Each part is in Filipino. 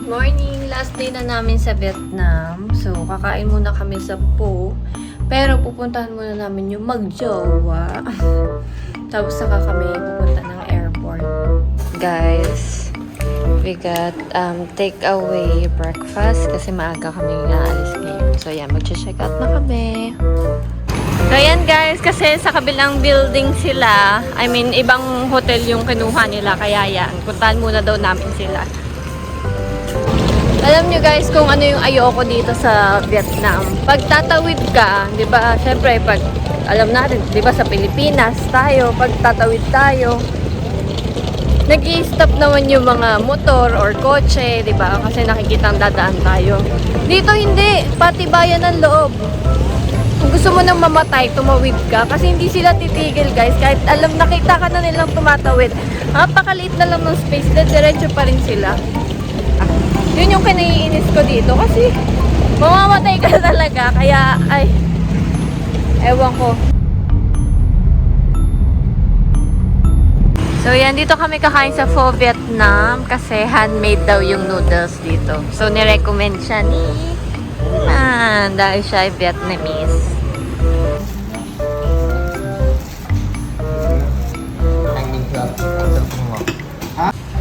Morning! Last day na namin sa Vietnam. So, kakain muna kami sa Po. Pero pupuntahan muna namin yung magjowa. Tapos saka kami pupunta ng airport. Guys, we got takeaway breakfast kasi maaga kami naalis ngayon. So, yan. Mag-check out na kami. So, ayan guys, kasi sa kabilang building sila. I mean, ibang hotel yung kinuha nila. Kaya yan, puntahan muna daw namin sila. Alam nyo guys kung ano yung ayoko dito sa Vietnam. Pag tatawid ka, di ba, syempre, pag alam natin, di ba, sa Pilipinas tayo, pag tatawid tayo, nag-i-stop naman yung mga motor or kotse, di ba, kasi nakikita ang dadaan tayo. Dito hindi, pati bayan ng loob. Kung gusto mo nang mamatay, tumawid ka. Kasi hindi sila titigil guys. Kahit alam, nakita ka na nilang tumatawid. Napakaliit na lang ng space. Diretso pa rin sila. Yun yung kinaiinis ko dito. Kasi mamamatay ka talaga. Kaya, ay, ewan ko. So yan, dito kami kakain sa Pho Vietnam. Kasi handmade daw yung noodles dito. So nirecommend siya ni dahil siya ay Vietnamese.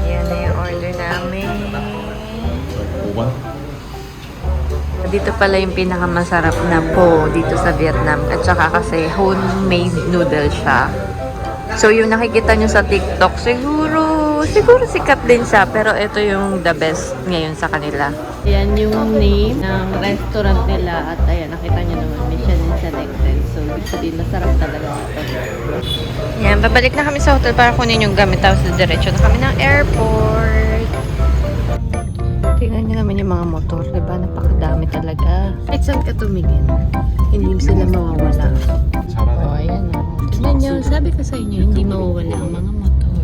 Yan na yung order namin. Dito pala yung pinakamasarap na po dito sa Vietnam. At saka kasi homemade noodle siya. So yung nakikita nyo sa TikTok, siguro sikat din siya. Pero ito yung the best ngayon sa kanila. Yan yung name ng restaurant nila. At ayan, nakita nyo naman, Michelin selected. So ibig sabihin, masarap talaga ito. Yan, babalik na kami sa hotel para kunin yung gamit. Tapos diretso na kami ng airport. Tingnan nyo naman yung mga motor. Diba? Napakadami talaga. At saan ka tumingin? Hindi sila mawawala. O, ayan o. Tingnan nyo. Sabi ko sa inyo, hindi mawawala ang mga motor.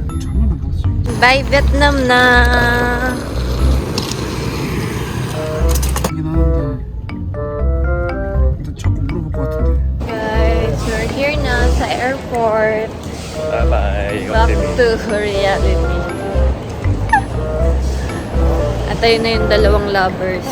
Bye, Vietnam na! Guys, we're here na sa airport. Bye-bye. Back to reality. At ayun na yung dalawang lovers.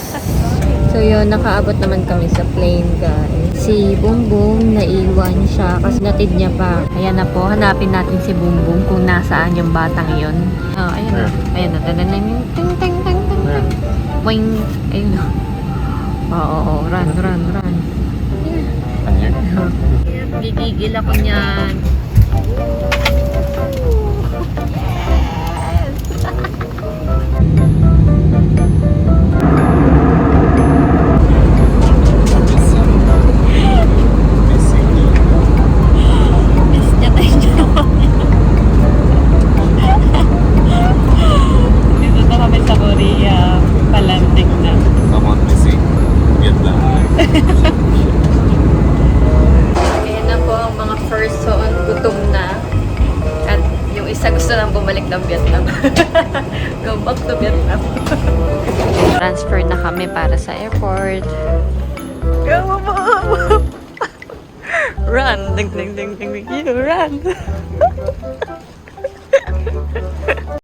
So yun, nakaabot naman kami sa plane guys. Si Boom Boom, naiwan siya kasi natid niya pa. Ayan na po, hanapin natin si Boom Boom kung nasaan yung batang yun. Oh, ayun na. Ayun na, tanalan yung ting ting ting ting ting. Wing. Ayun na. Oo, run. Gigigil ako niyan. Ng Vietnam. Go back to Vietnam. Transfer na kami para sa airport. Go, mom! Run! Ding, ding, ding, ding, ding. You run!